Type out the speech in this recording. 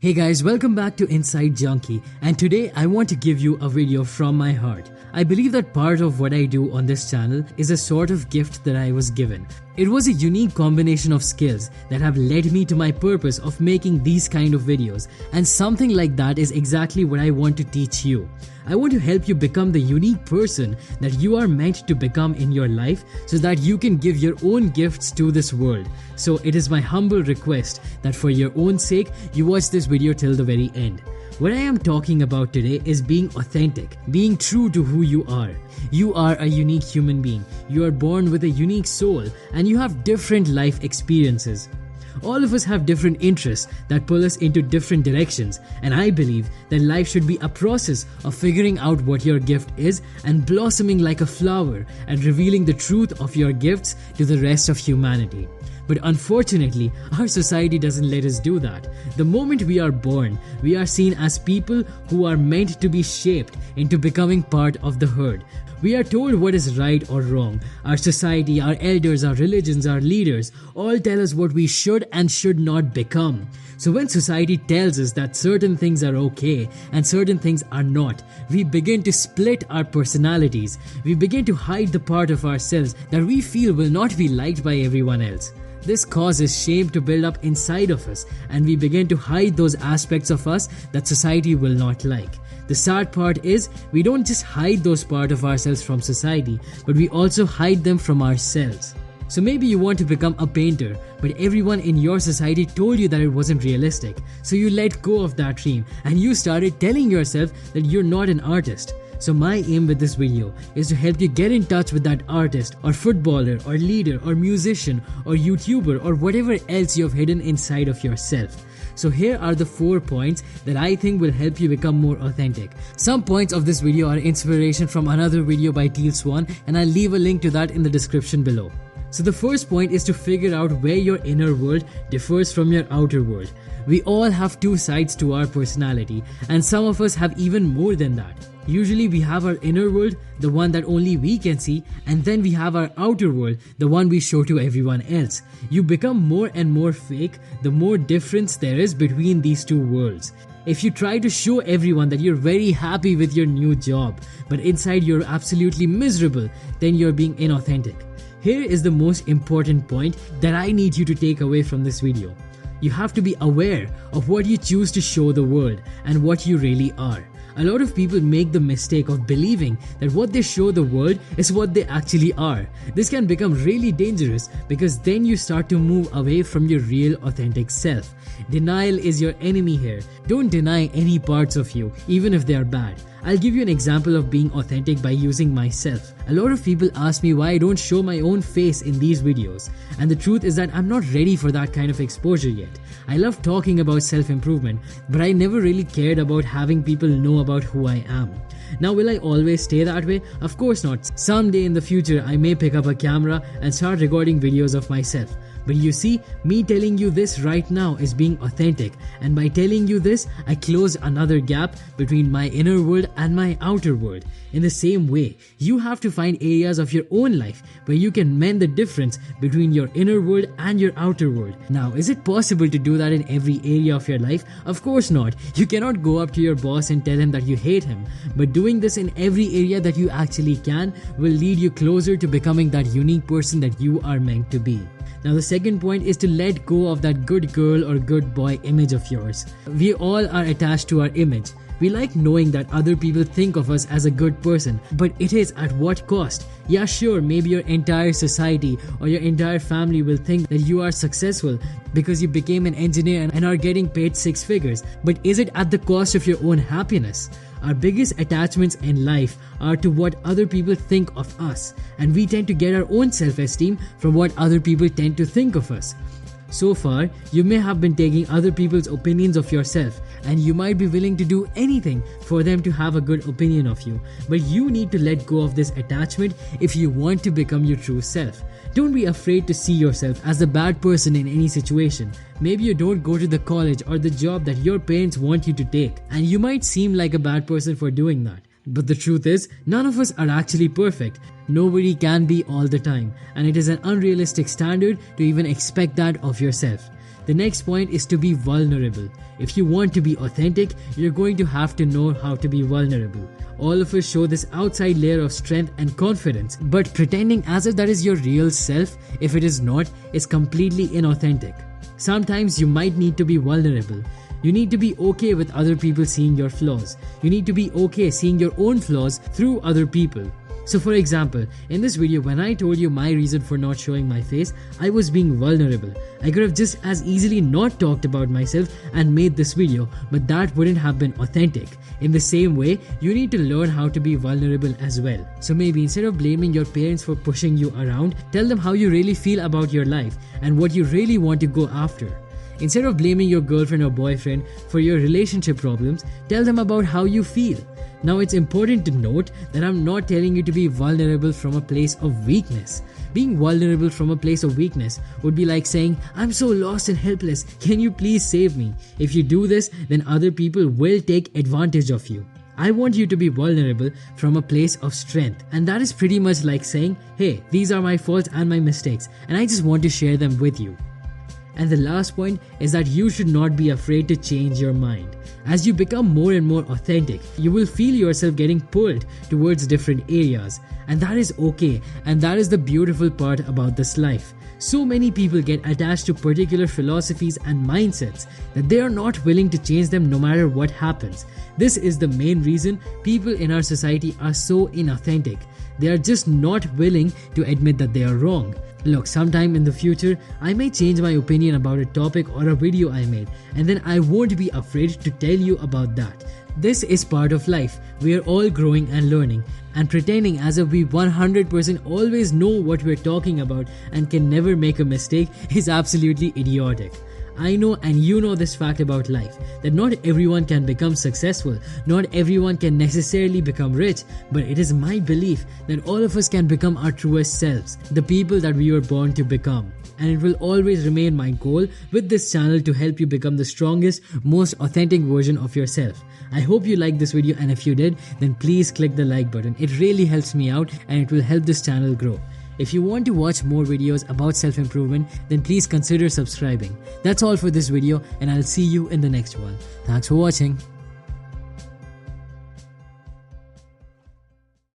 Hey guys, welcome back to InsightJunky, and today I want to give you a video from my heart. I believe that part of what I do on this channel is a sort of gift that I was given. It was a unique combination of skills that have led me to my purpose of making these kind of videos, and something like that is exactly what I want to teach you. I want to help you become the unique person that you are meant to become in your life so that you can give your own gifts to this world. So it is my humble request that for your own sake, you watch this video till the very end. What I am talking about today is being authentic, being true to who you are. You are a unique human being. You are born with a unique soul and you have different life experiences. All of us have different interests that pull us into different directions, and I believe that life should be a process of figuring out what your gift is and blossoming like a flower and revealing the truth of your gifts to the rest of humanity. But unfortunately, our society doesn't let us do that. The moment we are born, we are seen as people who are meant to be shaped into becoming part of the herd. We are told what is right or wrong. Our society, our elders, our religions, our leaders all tell us what we should and should not become. So when society tells us that certain things are okay and certain things are not, we begin to split our personalities. We begin to hide the part of ourselves that we feel will not be liked by everyone else. This causes shame to build up inside of us, and we begin to hide those aspects of us that society will not like. The sad part is, we don't just hide those parts of ourselves from society, but we also hide them from ourselves. So maybe you want to become a painter, but everyone in your society told you that it wasn't realistic. So you let go of that dream and you started telling yourself that you're not an artist. So my aim with this video is to help you get in touch with that artist or footballer or leader or musician or YouTuber or whatever else you have hidden inside of yourself. So here are the 4 points that I think will help you become more authentic. Some points of this video are inspiration from another video by Teal Swan, and I'll leave a link to that in the description below. So the first point is to figure out where your inner world differs from your outer world. We all have two sides to our personality, and some of us have even more than that. Usually we have our inner world, the one that only we can see, and then we have our outer world, the one we show to everyone else. You become more and more fake the more difference there is between these two worlds. If you try to show everyone that you're very happy with your new job, but inside you're absolutely miserable, then you're being inauthentic. Here is the most important point that I need you to take away from this video. You have to be aware of what you choose to show the world and what you really are. A lot of people make the mistake of believing that what they show the world is what they actually are. This can become really dangerous because then you start to move away from your real authentic self. Denial is your enemy here. Don't deny any parts of you, even if they are bad. I'll give you an example of being authentic by using myself. A lot of people ask me why I don't show my own face in these videos, and the truth is that I'm not ready for that kind of exposure yet. I love talking about self-improvement, but I never really cared about having people know about who I am. Now, will I always stay that way? Of course not. Someday in the future, I may pick up a camera and start recording videos of myself. But you see, me telling you this right now is being authentic, and by telling you this, I close another gap between my inner world and my outer world. In the same way, you have to find areas of your own life where you can mend the difference between your inner world and your outer world. Now, is it possible to do that in every area of your life? Of course not. You cannot go up to your boss and tell him that you hate him, but doing this in every area that you actually can will lead you closer to becoming that unique person that you are meant to be. Now the second point is to let go of that good girl or good boy image of yours. We all are attached to our image. We like knowing that other people think of us as a good person, but it is at what cost? Yeah, sure, maybe your entire society or your entire family will think that you are successful because you became an engineer and are getting paid 6 figures, but is it at the cost of your own happiness? Our biggest attachments in life are to what other people think of us, and we tend to get our own self-esteem from what other people tend to think of us. So far, you may have been taking other people's opinions of yourself, and you might be willing to do anything for them to have a good opinion of you, but you need to let go of this attachment if you want to become your true self. Don't be afraid to see yourself as the bad person in any situation. Maybe you don't go to the college or the job that your parents want you to take, and you might seem like a bad person for doing that. But the truth is, none of us are actually perfect. Nobody can be all the time, and it is an unrealistic standard to even expect that of yourself. The next point is to be vulnerable. If you want to be authentic, you're going to have to know how to be vulnerable. All of us show this outside layer of strength and confidence, but pretending as if that is your real self, if it is not, is completely inauthentic. Sometimes you might need to be vulnerable. You need to be okay with other people seeing your flaws. You need to be okay seeing your own flaws through other people. So for example, in this video when I told you my reason for not showing my face, I was being vulnerable. I could have just as easily not talked about myself and made this video, but that wouldn't have been authentic. In the same way, you need to learn how to be vulnerable as well. So maybe instead of blaming your parents for pushing you around, tell them how you really feel about your life and what you really want to go after. Instead of blaming your girlfriend or boyfriend for your relationship problems, tell them about how you feel. Now it's important to note that I'm not telling you to be vulnerable from a place of weakness. Being vulnerable from a place of weakness would be like saying, I'm so lost and helpless, can you please save me? If you do this, then other people will take advantage of you. I want you to be vulnerable from a place of strength, and that is pretty much like saying, hey, these are my faults and my mistakes, and I just want to share them with you. And the last point is that you should not be afraid to change your mind. As you become more and more authentic, you will feel yourself getting pulled towards different areas. And that is okay, and that is the beautiful part about this life. So many people get attached to particular philosophies and mindsets that they are not willing to change them no matter what happens. This is the main reason people in our society are so inauthentic. They are just not willing to admit that they are wrong. Look, sometime in the future, I may change my opinion about a topic or a video I made, and then I won't be afraid to tell you about that. This is part of life. We are all growing and learning, and pretending as if we 100% always know what we're talking about and can never make a mistake is absolutely idiotic. I know and you know this fact about life, that not everyone can become successful, not everyone can necessarily become rich, but it is my belief that all of us can become our truest selves, the people that we were born to become. And it will always remain my goal with this channel to help you become the strongest, most authentic version of yourself. I hope you liked this video, and if you did, then please click the like button. It really helps me out and it will help this channel grow. If you want to watch more videos about self-improvement, then please consider subscribing. That's all for this video, and I'll see you in the next one. Thanks for watching.